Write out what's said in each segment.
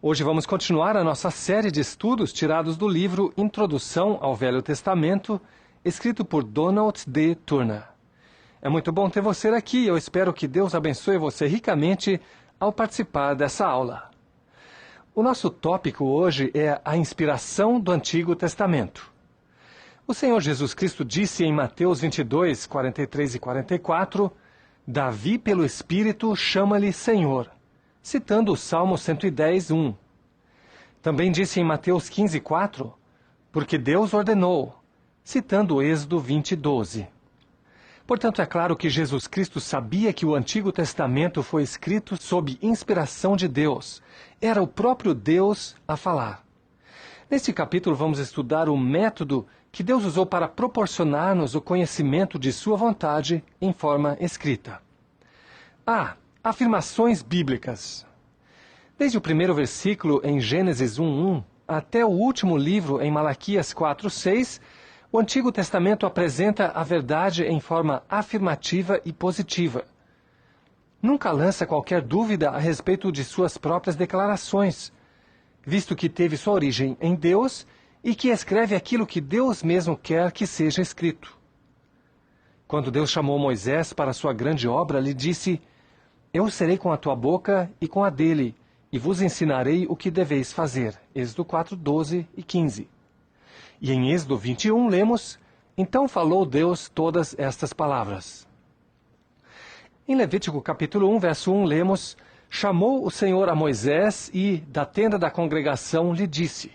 Hoje vamos continuar a nossa série de estudos tirados do livro Introdução ao Velho Testamento, escrito por Donald D. Turner. É muito bom ter você aqui e eu espero que Deus abençoe você ricamente ao participar dessa aula. O nosso tópico hoje é a inspiração do Antigo Testamento. O Senhor Jesus Cristo disse em Mateus 22, 43 e 44, Davi, pelo Espírito, chama-lhe Senhor, citando o Salmo 110, 1. Também disse em Mateus 15, 4, porque Deus ordenou, citando o Êxodo 20, 12. Portanto, é claro que Jesus Cristo sabia que o Antigo Testamento foi escrito sob inspiração de Deus. Era o próprio Deus a falar. Neste capítulo vamos estudar o método que Deus usou para proporcionar-nos o conhecimento de sua vontade em forma escrita. Afirmações bíblicas. Desde o primeiro versículo em Gênesis 1:1 até o último livro em Malaquias 4:6, o Antigo Testamento apresenta a verdade em forma afirmativa e positiva. Nunca lança qualquer dúvida a respeito de suas próprias declarações, visto que teve sua origem em Deus e que escreve aquilo que Deus mesmo quer que seja escrito. Quando Deus chamou Moisés para sua grande obra, lhe disse, Eu serei com a tua boca e com a dele, e vos ensinarei o que deveis fazer. Êxodo 4, 12 e 15. E em Êxodo 21 lemos, Então falou Deus todas estas palavras. Em Levítico capítulo 1, verso 1 lemos, Chamou o Senhor a Moisés e, da tenda da congregação, lhe disse.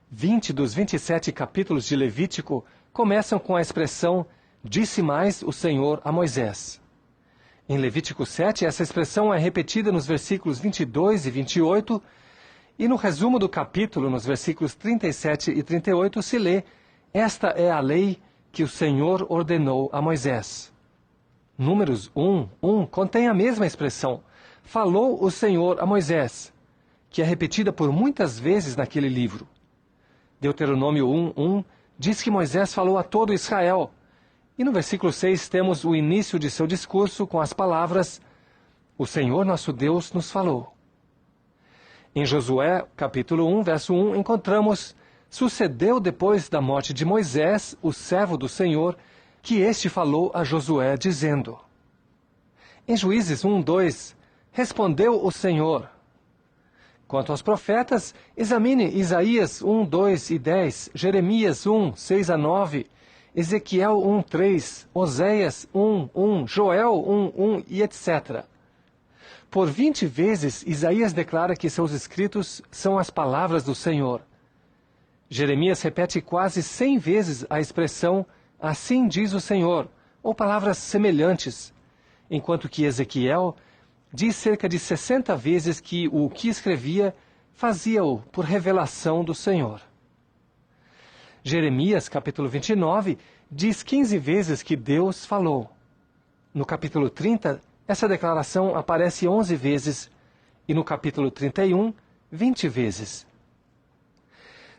20 dos 27 capítulos de Levítico começam com a expressão Disse mais o Senhor a Moisés. Em Levítico 7, essa expressão é repetida nos versículos 22 e 28, e no resumo do capítulo, nos versículos 37 e 38, se lê Esta é a lei que o Senhor ordenou a Moisés. Números 1:1 contém a mesma expressão, Falou o Senhor a Moisés, que é repetida por muitas vezes naquele livro. Deuteronômio 1:1 diz que Moisés falou a todo Israel, e no versículo 6 temos o início de seu discurso com as palavras O Senhor nosso Deus nos falou. Em Josué, capítulo 1, verso 1, encontramos Sucedeu depois da morte de Moisés, o servo do Senhor, que este falou a Josué, dizendo. Em Juízes 1:2, respondeu o Senhor. Quanto aos profetas, examine Isaías 1, 2 e 10, Jeremias 1, 6 a 9, Ezequiel 1, 3, Oséias 1, 1, Joel 1, 1 e etc. Por 20 vezes, Isaías declara que seus escritos são as palavras do Senhor. Jeremias repete quase 100 vezes a expressão Assim diz o Senhor, ou palavras semelhantes, enquanto que Ezequiel diz cerca de 60 vezes que o que escrevia fazia-o por revelação do Senhor. Jeremias, capítulo 29, diz 15 vezes que Deus falou. No capítulo 30, essa declaração aparece 11 vezes, e no capítulo 31, 20 vezes.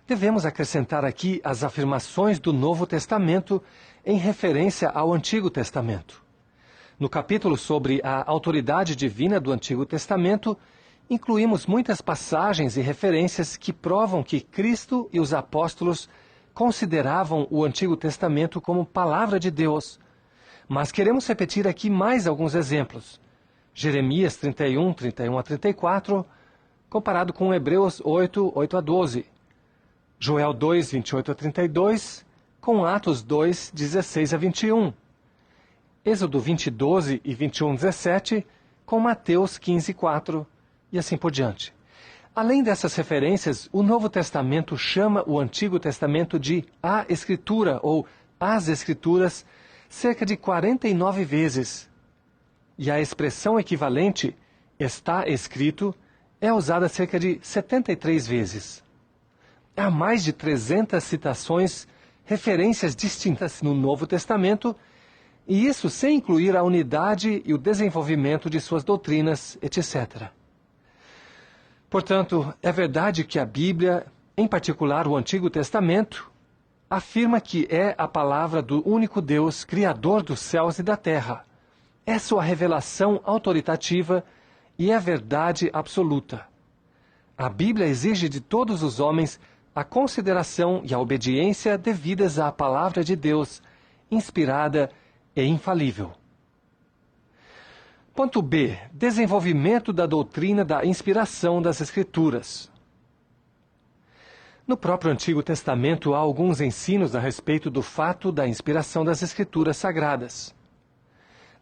Devemos acrescentar aqui as afirmações do Novo Testamento em referência ao Antigo Testamento. No capítulo sobre a autoridade divina do Antigo Testamento, incluímos muitas passagens e referências que provam que Cristo e os apóstolos consideravam o Antigo Testamento como palavra de Deus. Mas queremos repetir aqui mais alguns exemplos. Jeremias 31, 31 a 34, comparado com Hebreus 8, 8 a 12. Joel 2, 28 a 32, com Atos 2, 16 a 21. Êxodo 20, 12 e 21, 17, com Mateus 15, 4, e assim por diante. Além dessas referências, o Novo Testamento chama o Antigo Testamento de a Escritura, ou as Escrituras, cerca de 49 vezes. E a expressão equivalente, está escrito, é usada cerca de 73 vezes. Há mais de 300 citações, referências distintas no Novo Testamento, e isso sem incluir a unidade e o desenvolvimento de suas doutrinas, etc. Portanto, é verdade que a Bíblia, em particular o Antigo Testamento, afirma que é a palavra do único Deus, Criador dos céus e da terra. É sua revelação autoritativa e é verdade absoluta. A Bíblia exige de todos os homens a consideração e a obediência devidas à palavra de Deus, inspirada e infalível. Ponto B. Desenvolvimento da doutrina da inspiração das Escrituras. No próprio Antigo Testamento há alguns ensinos a respeito do fato da inspiração das Escrituras Sagradas.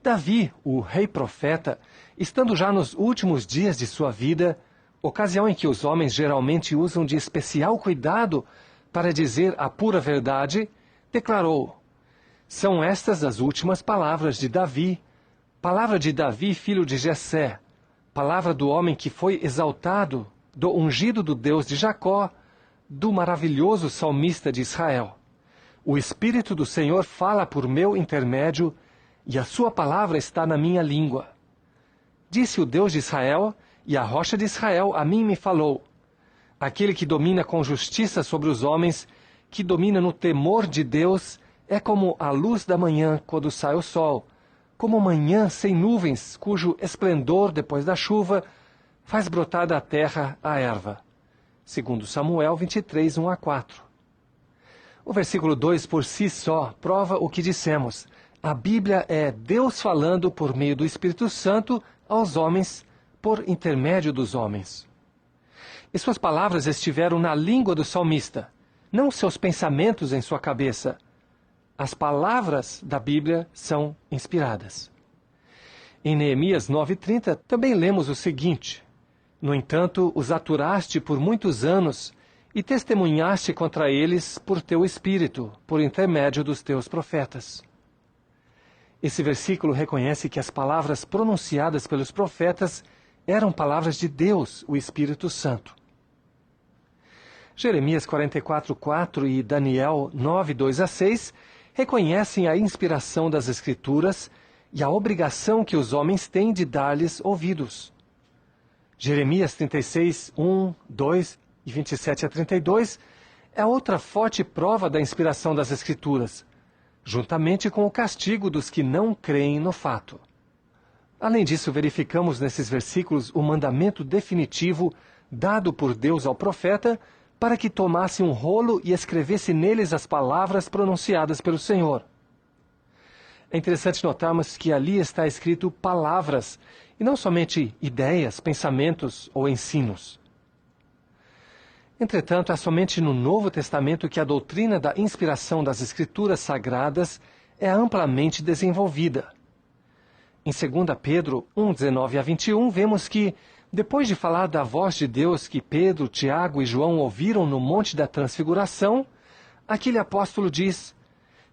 Davi, o rei profeta, estando já nos últimos dias de sua vida, ocasião em que os homens geralmente usam de especial cuidado para dizer a pura verdade, declarou: são estas as últimas palavras de Davi, palavra de Davi, filho de Jessé, palavra do homem que foi exaltado, do ungido do Deus de Jacó, do maravilhoso salmista de Israel. O Espírito do Senhor fala por meu intermédio, e a sua palavra está na minha língua. Disse o Deus de Israel, e a rocha de Israel a mim me falou. Aquele que domina com justiça sobre os homens, que domina no temor de Deus, é como a luz da manhã quando sai o sol, como manhã sem nuvens, cujo esplendor, depois da chuva, faz brotar da terra a erva. Segundo Samuel 23, 1-4. O versículo 2 por si só prova o que dissemos. A Bíblia é Deus falando por meio do Espírito Santo aos homens, por intermédio dos homens. E suas palavras estiveram na língua do salmista, não seus pensamentos em sua cabeça. As palavras da Bíblia são inspiradas. Em Neemias 9:30 também lemos o seguinte: no entanto, os aturaste por muitos anos e testemunhaste contra eles por teu Espírito, por intermédio dos teus profetas. Esse versículo reconhece que as palavras pronunciadas pelos profetas eram palavras de Deus, o Espírito Santo. Jeremias 44:4 e Daniel 9:2-6 reconhecem a inspiração das Escrituras e a obrigação que os homens têm de dar-lhes ouvidos. Jeremias 36:1, 2 e 27-32 é outra forte prova da inspiração das Escrituras, juntamente com o castigo dos que não creem no fato. Além disso, verificamos nesses versículos o mandamento definitivo dado por Deus ao profeta para que tomasse um rolo e escrevesse neles as palavras pronunciadas pelo Senhor. É interessante notarmos que ali está escrito palavras, e não somente ideias, pensamentos ou ensinos. Entretanto, é somente no Novo Testamento que a doutrina da inspiração das Escrituras Sagradas é amplamente desenvolvida. Em 2 Pedro 1:19-21, vemos que, depois de falar da voz de Deus que Pedro, Tiago e João ouviram no Monte da Transfiguração, aquele apóstolo diz: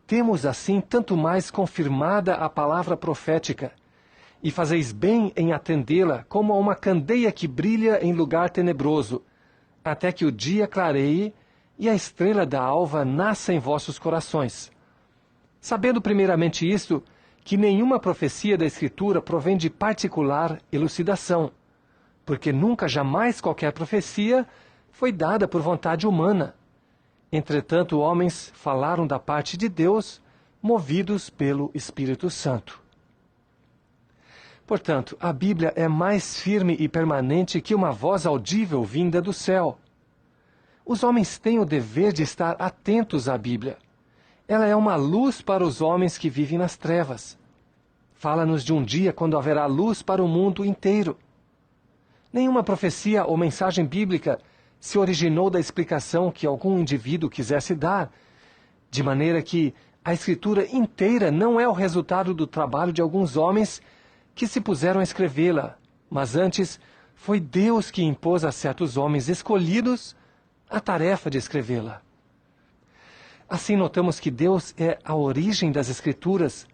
temos assim tanto mais confirmada a palavra profética, e fazeis bem em atendê-la como a uma candeia que brilha em lugar tenebroso, até que o dia clareie e a estrela da alva nasça em vossos corações. Sabendo primeiramente isto, que nenhuma profecia da Escritura provém de particular elucidação, porque nunca jamais qualquer profecia foi dada por vontade humana. Entretanto, homens falaram da parte de Deus, movidos pelo Espírito Santo. Portanto, a Bíblia é mais firme e permanente que uma voz audível vinda do céu. Os homens têm o dever de estar atentos à Bíblia. Ela é uma luz para os homens que vivem nas trevas. Fala-nos de um dia quando haverá luz para o mundo inteiro. Nenhuma profecia ou mensagem bíblica se originou da explicação que algum indivíduo quisesse dar, de maneira que a Escritura inteira não é o resultado do trabalho de alguns homens que se puseram a escrevê-la, mas antes foi Deus que impôs a certos homens escolhidos a tarefa de escrevê-la. Assim notamos que Deus é a origem das Escrituras,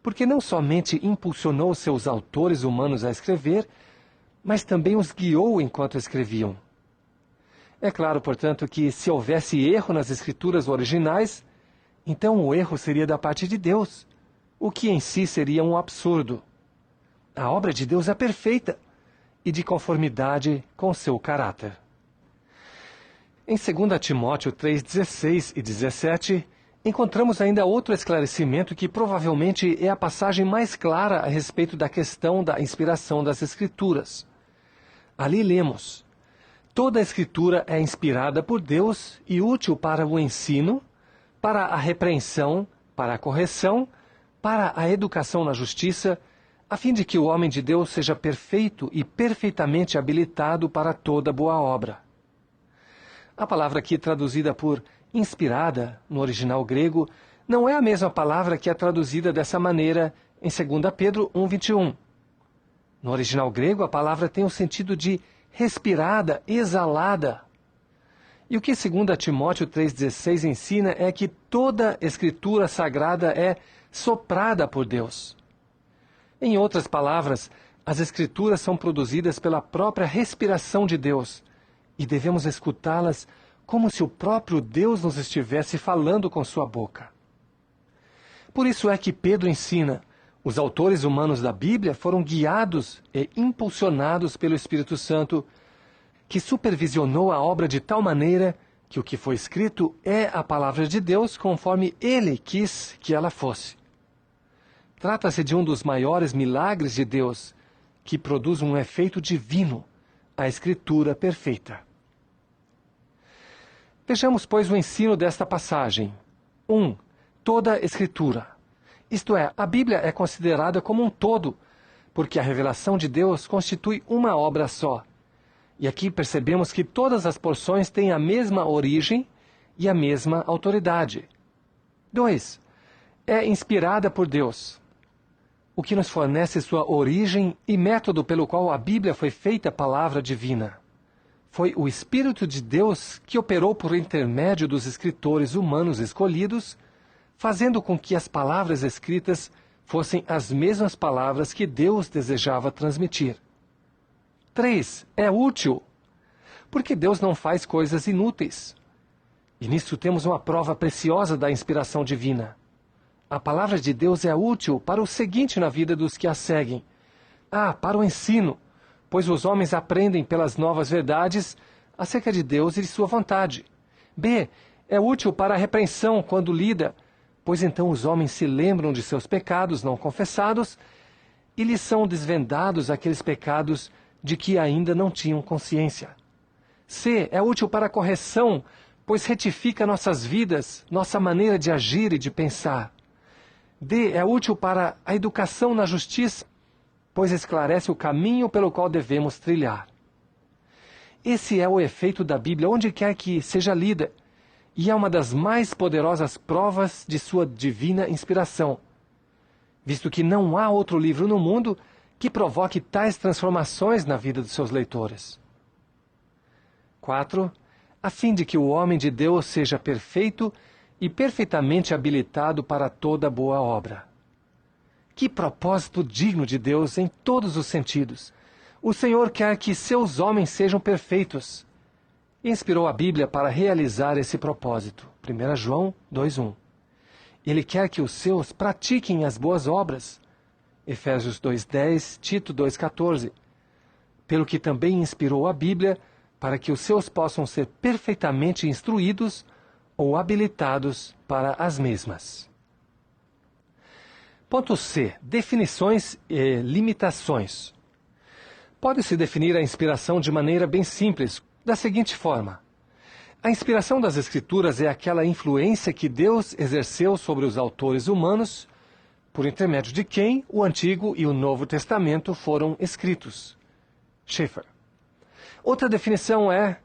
porque não somente impulsionou seus autores humanos a escrever, mas também os guiou enquanto escreviam. É claro, portanto, que se houvesse erro nas Escrituras originais, então o erro seria da parte de Deus, o que em si seria um absurdo. A obra de Deus é perfeita e de conformidade com seu caráter. Em 2 Timóteo 3:16 e 17, encontramos ainda outro esclarecimento que provavelmente é a passagem mais clara a respeito da questão da inspiração das Escrituras. Ali lemos: Toda a Escritura é inspirada por Deus e útil para o ensino, para a repreensão, para a correção, para a educação na justiça, a fim de que o homem de Deus seja perfeito e perfeitamente habilitado para toda boa obra. A palavra aqui traduzida por inspirada, no original grego, não é a mesma palavra que é traduzida dessa maneira em 2 Pedro 1:21. No original grego, a palavra tem o sentido de respirada, exalada. E o que 2 Timóteo 3,16 ensina é que toda escritura sagrada é soprada por Deus. Em outras palavras, as escrituras são produzidas pela própria respiração de Deus e devemos escutá-las como se o próprio Deus nos estivesse falando com sua boca. Por isso é que Pedro ensina: os autores humanos da Bíblia foram guiados e impulsionados pelo Espírito Santo, que supervisionou a obra de tal maneira que o que foi escrito é a palavra de Deus conforme ele quis que ela fosse. Trata-se de um dos maiores milagres de Deus, que produz um efeito divino, a Escritura perfeita. Vejamos, pois, o ensino desta passagem. 1. Toda a Escritura. Isto é, a Bíblia é considerada como um todo, porque a revelação de Deus constitui uma obra só. E aqui percebemos que todas as porções têm a mesma origem e a mesma autoridade. 2. É inspirada por Deus, o que nos fornece sua origem e método pelo qual a Bíblia foi feita palavra divina. Foi o Espírito de Deus que operou por intermédio dos escritores humanos escolhidos, fazendo com que as palavras escritas fossem as mesmas palavras que Deus desejava transmitir. 3. É útil, porque Deus não faz coisas inúteis. E nisso temos uma prova preciosa da inspiração divina. A palavra de Deus é útil para o seguinte na vida dos que a seguem. A. Para o ensino, pois os homens aprendem pelas novas verdades acerca de Deus e de sua vontade. B. É útil para a repreensão quando lida, pois então os homens se lembram de seus pecados não confessados e lhes são desvendados aqueles pecados de que ainda não tinham consciência. C. É útil para a correção, pois retifica nossas vidas, nossa maneira de agir e de pensar. D. É útil para a educação na justiça, pois esclarece o caminho pelo qual devemos trilhar. Esse é o efeito da Bíblia onde quer que seja lida, e é uma das mais poderosas provas de sua divina inspiração, visto que não há outro livro no mundo que provoque tais transformações na vida dos seus leitores. 4. A fim de que o homem de Deus seja perfeito e perfeitamente habilitado para toda boa obra. Que propósito digno de Deus em todos os sentidos! O Senhor quer que seus homens sejam perfeitos. E inspirou a Bíblia para realizar esse propósito. 1 João 2:1. Ele quer que os seus pratiquem as boas obras. Efésios 2:10, Tito 2:14. Pelo que também inspirou a Bíblia para que os seus possam ser perfeitamente instruídos ou habilitados para as mesmas. Ponto C. Definições e limitações. Pode-se definir a inspiração de maneira bem simples, da seguinte forma: a inspiração das Escrituras é aquela influência que Deus exerceu sobre os autores humanos, por intermédio de quem o Antigo e o Novo Testamento foram escritos. Schaeffer. Outra definição é: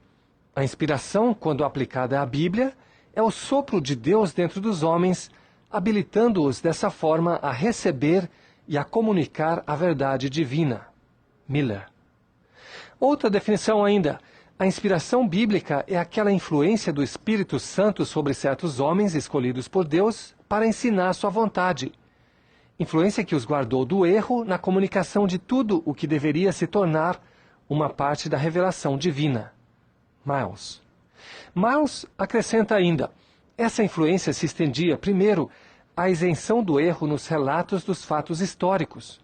a inspiração, quando aplicada à Bíblia, é o sopro de Deus dentro dos homens, habilitando-os dessa forma a receber e a comunicar a verdade divina. Miller. Outra definição ainda: a inspiração bíblica é aquela influência do Espírito Santo sobre certos homens escolhidos por Deus para ensinar sua vontade. Influência que os guardou do erro na comunicação de tudo o que deveria se tornar uma parte da revelação divina. Miles. Miles acrescenta ainda: essa influência se estendia, primeiro, à isenção do erro nos relatos dos fatos históricos.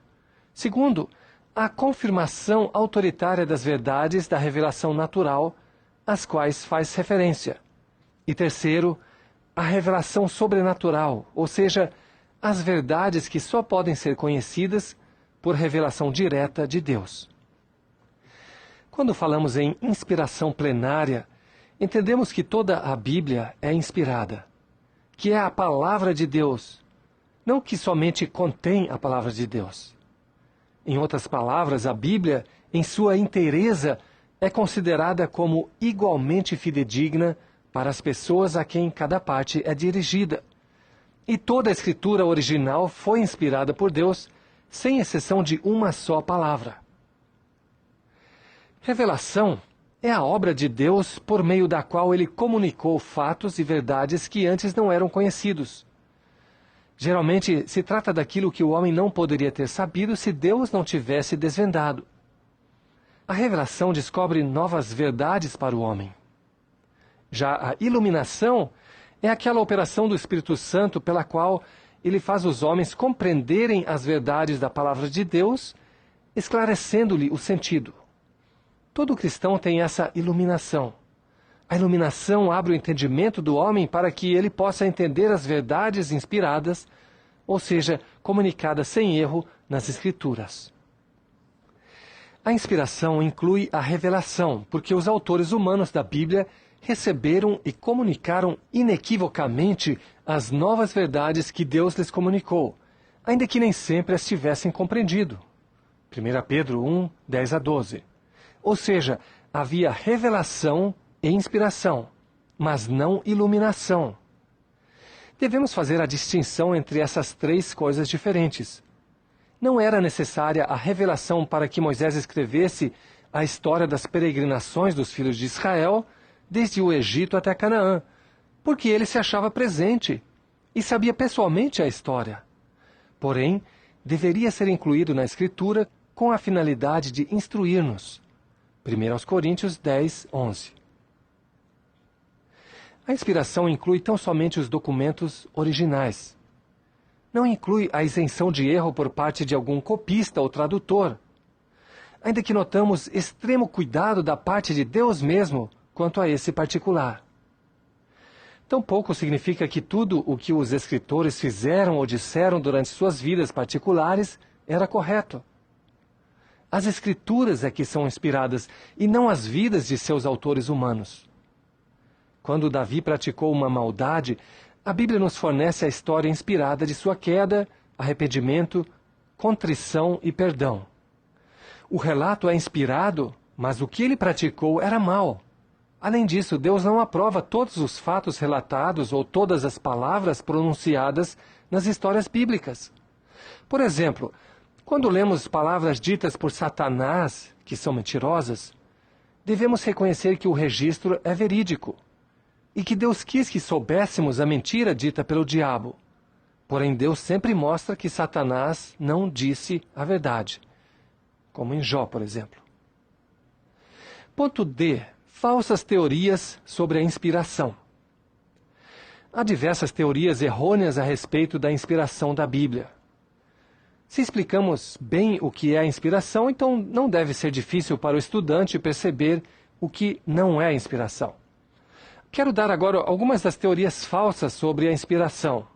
Segundo, à confirmação autoritária das verdades da revelação natural, às quais faz referência. E terceiro, à revelação sobrenatural, ou seja, as verdades que só podem ser conhecidas por revelação direta de Deus. Quando falamos em inspiração plenária, entendemos que toda a Bíblia é inspirada, que é a palavra de Deus, não que somente contém a palavra de Deus. Em outras palavras, a Bíblia, em sua inteireza, é considerada como igualmente fidedigna para as pessoas a quem cada parte é dirigida. E toda a escritura original foi inspirada por Deus, sem exceção de uma só palavra. Revelação é a obra de Deus por meio da qual ele comunicou fatos e verdades que antes não eram conhecidos. Geralmente se trata daquilo que o homem não poderia ter sabido se Deus não tivesse desvendado. A revelação descobre novas verdades para o homem. Já a iluminação é aquela operação do Espírito Santo pela qual ele faz os homens compreenderem as verdades da palavra de Deus, esclarecendo-lhe o sentido. Todo cristão tem essa iluminação. A iluminação abre o entendimento do homem para que ele possa entender as verdades inspiradas, ou seja, comunicadas sem erro nas Escrituras. A inspiração inclui a revelação, porque os autores humanos da Bíblia receberam e comunicaram inequivocamente as novas verdades que Deus lhes comunicou, ainda que nem sempre as tivessem compreendido. 1 Pedro 1, 10 a 12. Ou seja, havia revelação e inspiração, mas não iluminação. Devemos fazer a distinção entre essas três coisas diferentes. Não era necessária a revelação para que Moisés escrevesse a história das peregrinações dos filhos de Israel, desde o Egito até Canaã, porque ele se achava presente e sabia pessoalmente a história. Porém, deveria ser incluído na Escritura com a finalidade de instruir-nos. 1 Coríntios 10, 11. A inspiração inclui tão somente os documentos originais. Não inclui a isenção de erro por parte de algum copista ou tradutor. Ainda que notamos extremo cuidado da parte de Deus mesmo quanto a esse particular. Tampouco significa que tudo o que os escritores fizeram ou disseram durante suas vidas particulares era correto. As Escrituras é que são inspiradas e não as vidas de seus autores humanos. Quando Davi praticou uma maldade, a Bíblia nos fornece a história inspirada de sua queda, arrependimento, contrição e perdão. O relato é inspirado, mas o que ele praticou era mau. Além disso, Deus não aprova todos os fatos relatados ou todas as palavras pronunciadas nas histórias bíblicas. Por exemplo, quando lemos palavras ditas por Satanás, que são mentirosas, devemos reconhecer que o registro é verídico e que Deus quis que soubéssemos a mentira dita pelo diabo. Porém, Deus sempre mostra que Satanás não disse a verdade, como em Jó, por exemplo. Ponto D. Falsas teorias sobre a inspiração. Há diversas teorias errôneas a respeito da inspiração da Bíblia. Se explicamos bem o que é a inspiração, então não deve ser difícil para o estudante perceber o que não é inspiração. Quero dar agora algumas das teorias falsas sobre a inspiração.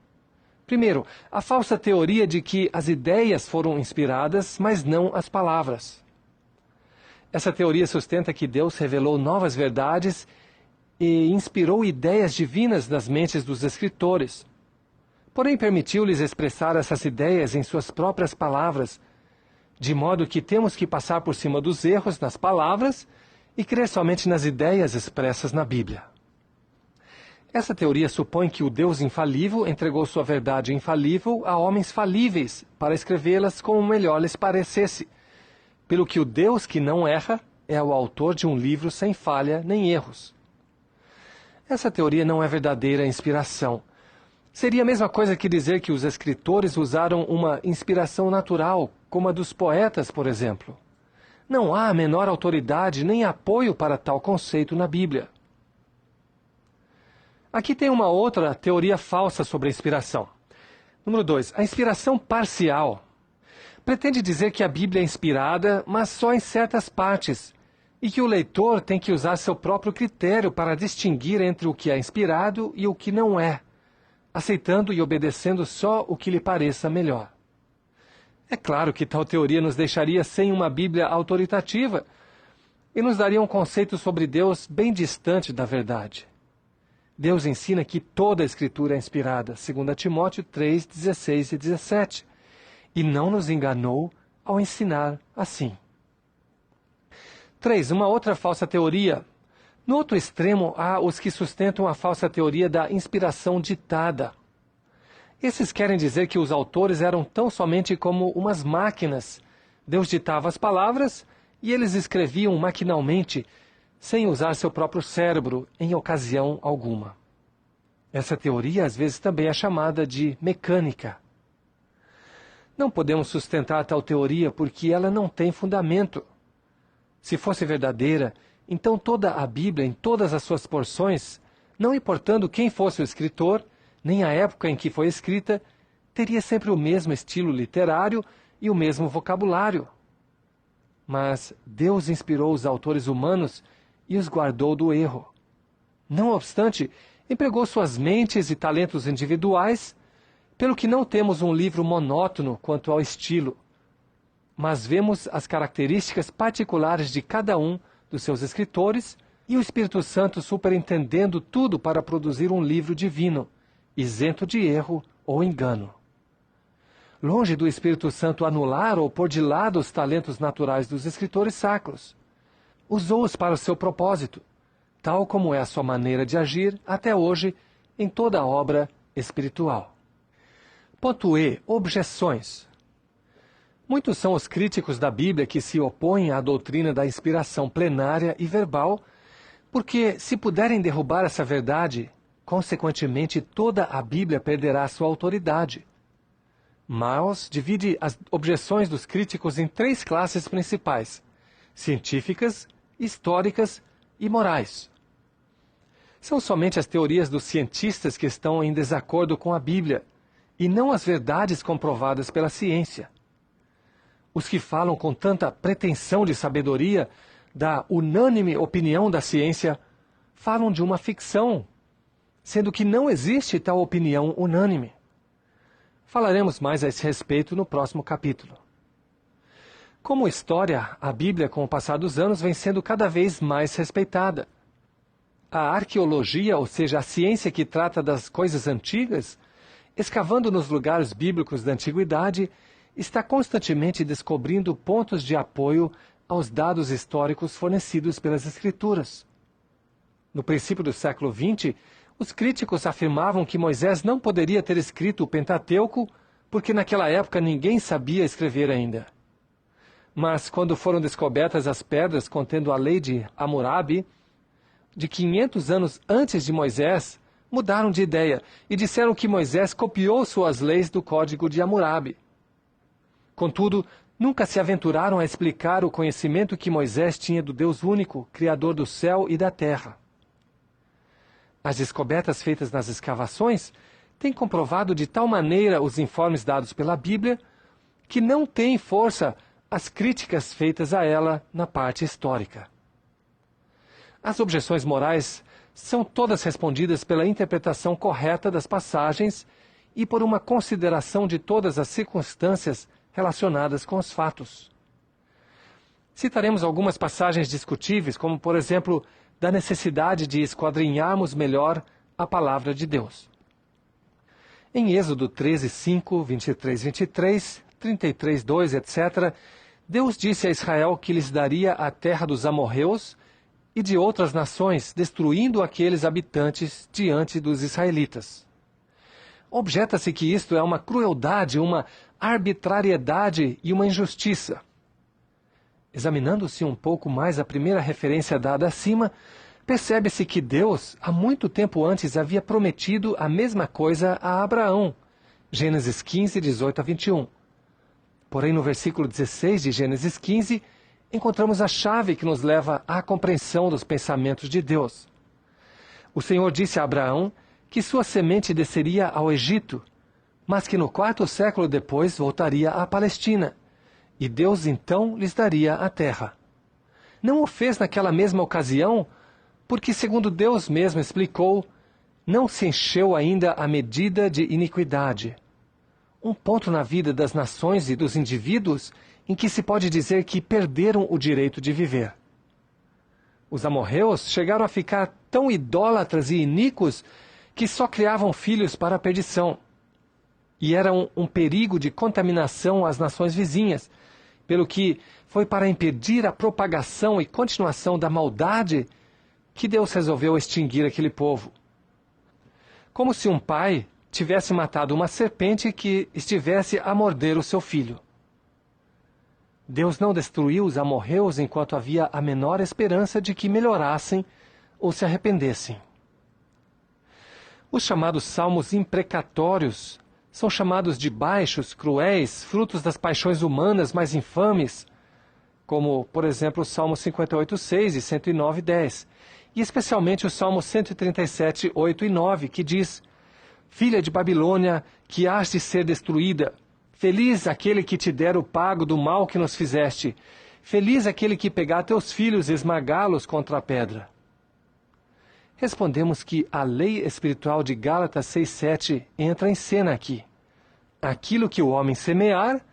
Primeiro, a falsa teoria de que as ideias foram inspiradas, mas não as palavras. Essa teoria sustenta que Deus revelou novas verdades e inspirou ideias divinas nas mentes dos escritores. Porém, permitiu-lhes expressar essas ideias em suas próprias palavras, de modo que temos que passar por cima dos erros nas palavras e crer somente nas ideias expressas na Bíblia. Essa teoria supõe que o Deus infalível entregou sua verdade infalível a homens falíveis para escrevê-las como melhor lhes parecesse, pelo que o Deus que não erra é o autor de um livro sem falha nem erros. Essa teoria não é verdadeira inspiração. Seria a mesma coisa que dizer que os escritores usaram uma inspiração natural, como a dos poetas, por exemplo. Não há a menor autoridade nem apoio para tal conceito na Bíblia. Aqui tem uma outra teoria falsa sobre a inspiração. Número 2. A inspiração parcial pretende dizer que a Bíblia é inspirada, mas só em certas partes, e que o leitor tem que usar seu próprio critério para distinguir entre o que é inspirado e o que não é, aceitando e obedecendo só o que lhe pareça melhor. É claro que tal teoria nos deixaria sem uma Bíblia autoritativa, e nos daria um conceito sobre Deus bem distante da verdade. Deus ensina que toda a Escritura é inspirada, 2 Timóteo 3, 16 e 17, e não nos enganou ao ensinar assim. 3. Uma outra falsa teoria. No outro extremo, há os que sustentam a falsa teoria da inspiração ditada. Esses querem dizer que os autores eram tão somente como umas máquinas. Deus ditava as palavras e eles escreviam maquinalmente, sem usar seu próprio cérebro em ocasião alguma. Essa teoria às vezes também é chamada de mecânica. Não podemos sustentar tal teoria porque ela não tem fundamento. Se fosse verdadeira, então toda a Bíblia, em todas as suas porções, não importando quem fosse o escritor, nem a época em que foi escrita, teria sempre o mesmo estilo literário e o mesmo vocabulário. Mas Deus inspirou os autores humanos e os guardou do erro. Não obstante, empregou suas mentes e talentos individuais, pelo que não temos um livro monótono quanto ao estilo, mas vemos as características particulares de cada um dos seus escritores e o Espírito Santo superintendendo tudo para produzir um livro divino, isento de erro ou engano. Longe do Espírito Santo anular ou pôr de lado os talentos naturais dos escritores sacros. Usou-os para o seu propósito, tal como é a sua maneira de agir até hoje em toda a obra espiritual. Ponto E. Objeções. Muitos são os críticos da Bíblia que se opõem à doutrina da inspiração plenária e verbal, porque, se puderem derrubar essa verdade, consequentemente toda a Bíblia perderá sua autoridade. Miles divide as objeções dos críticos em 3 classes principais: científicas, históricas e morais. São somente as teorias dos cientistas que estão em desacordo com a Bíblia, e não as verdades comprovadas pela ciência. Os que falam com tanta pretensão de sabedoria da unânime opinião da ciência falam de uma ficção, sendo que não existe tal opinião unânime. Falaremos mais a esse respeito no próximo capítulo. Como história, a Bíblia, com o passar dos anos, vem sendo cada vez mais respeitada. A arqueologia, ou seja, a ciência que trata das coisas antigas, escavando nos lugares bíblicos da antiguidade, está constantemente descobrindo pontos de apoio aos dados históricos fornecidos pelas Escrituras. No princípio do século XX, os críticos afirmavam que Moisés não poderia ter escrito o Pentateuco porque naquela época ninguém sabia escrever ainda. Mas quando foram descobertas as pedras contendo a lei de Hammurabi, de 500 anos antes de Moisés, mudaram de ideia e disseram que Moisés copiou suas leis do Código de Hammurabi. Contudo, nunca se aventuraram a explicar o conhecimento que Moisés tinha do Deus único, Criador do céu e da terra. As descobertas feitas nas escavações têm comprovado de tal maneira os informes dados pela Bíblia que não têm força as críticas feitas a ela na parte histórica. As objeções morais são todas respondidas pela interpretação correta das passagens e por uma consideração de todas as circunstâncias relacionadas com os fatos. Citaremos algumas passagens discutíveis, como, por exemplo, da necessidade de esquadrinharmos melhor a palavra de Deus. Em Êxodo 13, 5, 23, 23, 33, 2, etc., Deus disse a Israel que lhes daria a terra dos amorreus e de outras nações, destruindo aqueles habitantes diante dos israelitas. Objeta-se que isto é uma crueldade, uma arbitrariedade e uma injustiça. Examinando-se um pouco mais a primeira referência dada acima, percebe-se que Deus, há muito tempo antes, havia prometido a mesma coisa a Abraão. Gênesis 15, 18 a 21. Porém, no versículo 16 de Gênesis 15, encontramos a chave que nos leva à compreensão dos pensamentos de Deus. O Senhor disse a Abraão que sua semente desceria ao Egito, mas que no 4º século depois voltaria à Palestina, e Deus então lhes daria a terra. Não o fez naquela mesma ocasião, porque, segundo Deus mesmo explicou, não se encheu ainda a medida de iniquidade. Um ponto na vida das nações e dos indivíduos em que se pode dizer que perderam o direito de viver. Os amorreus chegaram a ficar tão idólatras e iníquos que só criavam filhos para a perdição. E eram um perigo de contaminação às nações vizinhas, pelo que foi para impedir a propagação e continuação da maldade que Deus resolveu extinguir aquele povo. Como se um pai tivesse matado uma serpente que estivesse a morder o seu filho. Deus não destruiu os amorreus enquanto havia a menor esperança de que melhorassem ou se arrependessem. Os chamados salmos imprecatórios são chamados de baixos, cruéis, frutos das paixões humanas mais infames, como, por exemplo, o Salmo 58:6 e 109:10, e especialmente o Salmo 137:8 e 9, que diz: Filha de Babilônia, que hás de ser destruída, feliz aquele que te der o pago do mal que nos fizeste, feliz aquele que pegar teus filhos e esmagá-los contra a pedra. Respondemos que a lei espiritual de Gálatas 6:7 entra em cena aqui. Aquilo que o homem semear,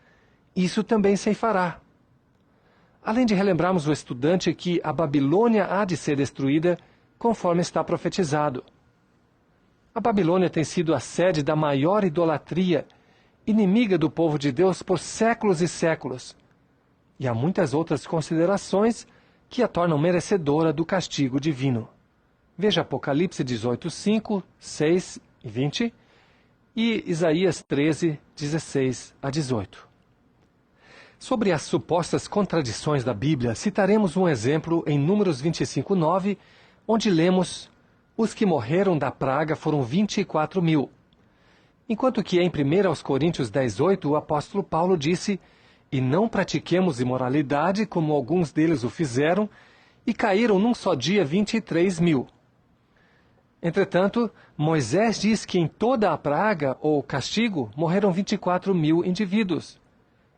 isso também ceifará. Além de relembrarmos o estudante que a Babilônia há de ser destruída, conforme está profetizado. A Babilônia tem sido a sede da maior idolatria, inimiga do povo de Deus por séculos e séculos. E há muitas outras considerações que a tornam merecedora do castigo divino. Veja Apocalipse 18:5, 6 e 20 e Isaías 13, 16 a 18. Sobre as supostas contradições da Bíblia, citaremos um exemplo em Números 25:9, onde lemos: Os que morreram da praga foram 24.000. Enquanto que em 1 Coríntios 10:8, o apóstolo Paulo disse: E não pratiquemos imoralidade, como alguns deles o fizeram, e caíram num só dia 23.000. Entretanto, Moisés diz que em toda a praga, ou castigo, morreram 24.000 indivíduos,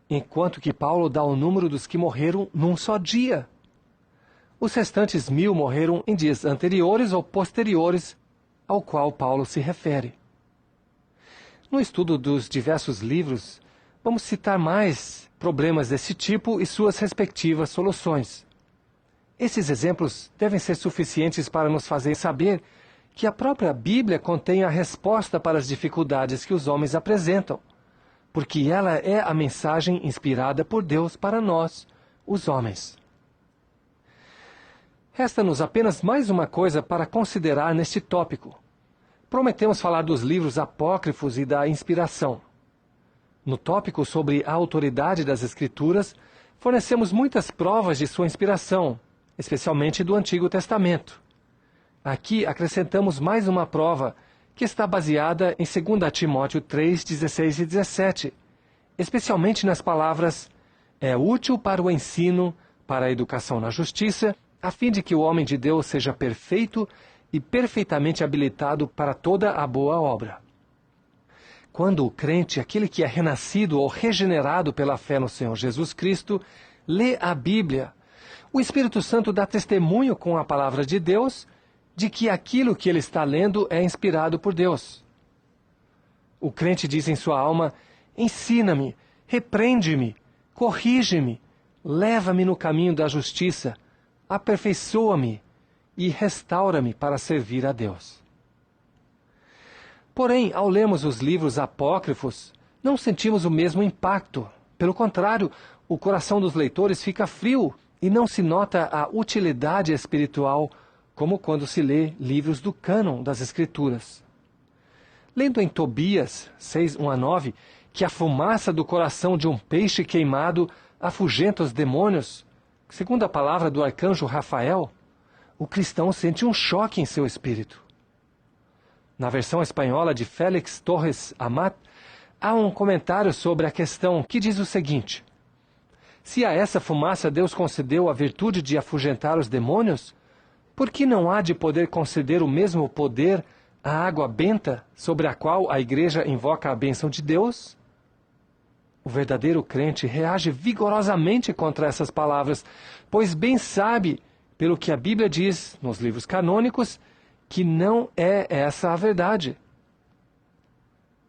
enquanto que Paulo dá o número dos que morreram num só dia. Os restantes 1.000 morreram em dias anteriores ou posteriores ao qual Paulo se refere. No estudo dos diversos livros, vamos citar mais problemas desse tipo e suas respectivas soluções. Esses exemplos devem ser suficientes para nos fazer saber que a própria Bíblia contém a resposta para as dificuldades que os homens apresentam, porque ela é a mensagem inspirada por Deus para nós, os homens. Resta-nos apenas mais uma coisa para considerar neste tópico. Prometemos falar dos livros apócrifos e da inspiração. No tópico sobre a autoridade das Escrituras, fornecemos muitas provas de sua inspiração, especialmente do Antigo Testamento. Aqui acrescentamos mais uma prova, que está baseada em 2 Timóteo 3, 16 e 17, especialmente nas palavras: é útil para o ensino, para a educação na justiça, a fim de que o homem de Deus seja perfeito e perfeitamente habilitado para toda a boa obra. Quando o crente, aquele que é renascido ou regenerado pela fé no Senhor Jesus Cristo, lê a Bíblia, o Espírito Santo dá testemunho com a palavra de Deus de que aquilo que ele está lendo é inspirado por Deus. O crente diz em sua alma: ensina-me, repreende-me, corrige-me, leva-me no caminho da justiça, aperfeiçoa-me e restaura-me para servir a Deus. Porém, ao lermos os livros apócrifos, não sentimos o mesmo impacto. Pelo contrário, o coração dos leitores fica frio e não se nota a utilidade espiritual como quando se lê livros do cânon das Escrituras. Lendo em Tobias 6, 1 a 9, que a fumaça do coração de um peixe queimado afugenta os demônios, segundo a palavra do arcanjo Rafael, o cristão sente um choque em seu espírito. Na versão espanhola de Félix Torres Amat, há um comentário sobre a questão que diz o seguinte: se a essa fumaça Deus concedeu a virtude de afugentar os demônios, por que não há de poder conceder o mesmo poder à água benta sobre a qual a igreja invoca a bênção de Deus? O verdadeiro crente reage vigorosamente contra essas palavras, pois bem sabe, pelo que a Bíblia diz nos livros canônicos, que não é essa a verdade.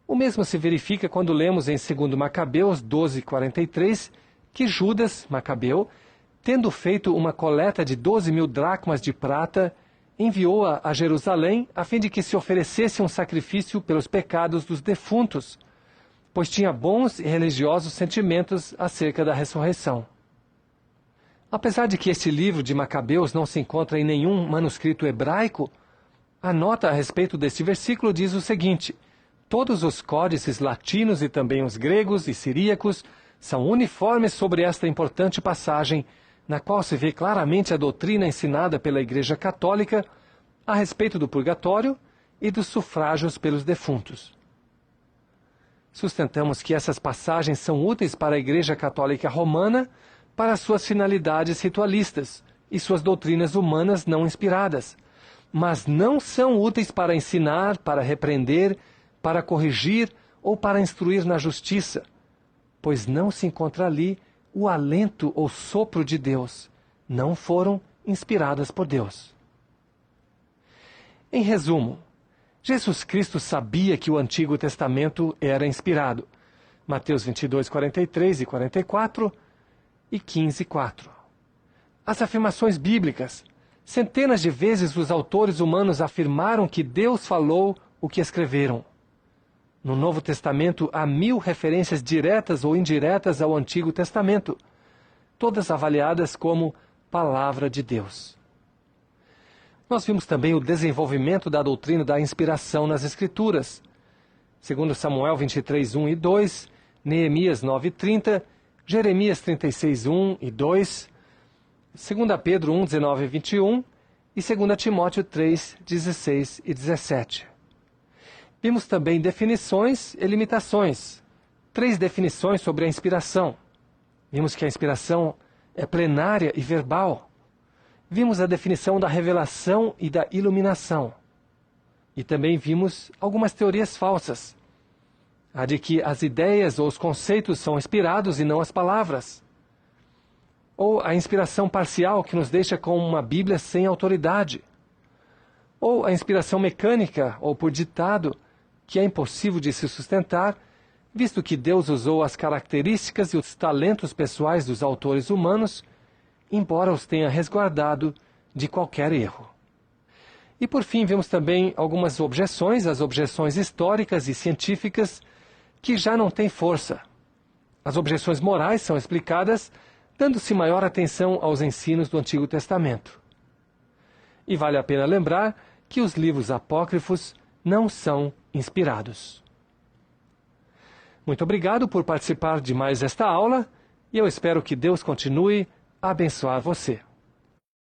O mesmo se verifica quando lemos em 2 Macabeus 12:43, que Judas, Macabeu, tendo feito uma coleta de 12.000 dracmas de prata, enviou-a a Jerusalém a fim de que se oferecesse um sacrifício pelos pecados dos defuntos, pois tinha bons e religiosos sentimentos acerca da ressurreição. Apesar de que este livro de Macabeus não se encontra em nenhum manuscrito hebraico, a nota a respeito deste versículo diz o seguinte: todos os códices latinos e também os gregos e siríacos são uniformes sobre esta importante passagem, na qual se vê claramente a doutrina ensinada pela Igreja Católica a respeito do purgatório e dos sufrágios pelos defuntos. Sustentamos que essas passagens são úteis para a Igreja Católica Romana para suas finalidades ritualistas e suas doutrinas humanas não inspiradas, mas não são úteis para ensinar, para repreender, para corrigir ou para instruir na justiça, pois não se encontra ali o alento ou sopro de Deus, não foram inspiradas por Deus. Em resumo, Jesus Cristo sabia que o Antigo Testamento era inspirado. Mateus 22, 43 e 44 e 15, 4. As afirmações bíblicas. Centenas de vezes os autores humanos afirmaram que Deus falou o que escreveram. No Novo Testamento há 1000 referências diretas ou indiretas ao Antigo Testamento, todas avaliadas como Palavra de Deus. Nós vimos também o desenvolvimento da doutrina da inspiração nas Escrituras. Segundo Samuel 23, 1 e 2, Neemias 9, 30, Jeremias 36, 1 e 2, 2 Pedro 1, 19 e 21 e 2 Timóteo 3, 16 e 17. Vimos também definições e limitações. 3 definições sobre a inspiração. Vimos que a inspiração é plenária e verbal. Vimos a definição da revelação e da iluminação. E também vimos algumas teorias falsas. A de que as ideias ou os conceitos são inspirados e não as palavras. Ou a inspiração parcial que nos deixa com uma Bíblia sem autoridade. Ou a inspiração mecânica ou por ditado, que é impossível de se sustentar, visto que Deus usou as características e os talentos pessoais dos autores humanos, embora os tenha resguardado de qualquer erro. E por fim, vemos também algumas objeções, as objeções históricas e científicas, que já não têm força. As objeções morais são explicadas dando-se maior atenção aos ensinos do Antigo Testamento. E vale a pena lembrar que os livros apócrifos não são inspirados. Muito obrigado por participar de mais esta aula e eu espero que Deus continue a abençoar você.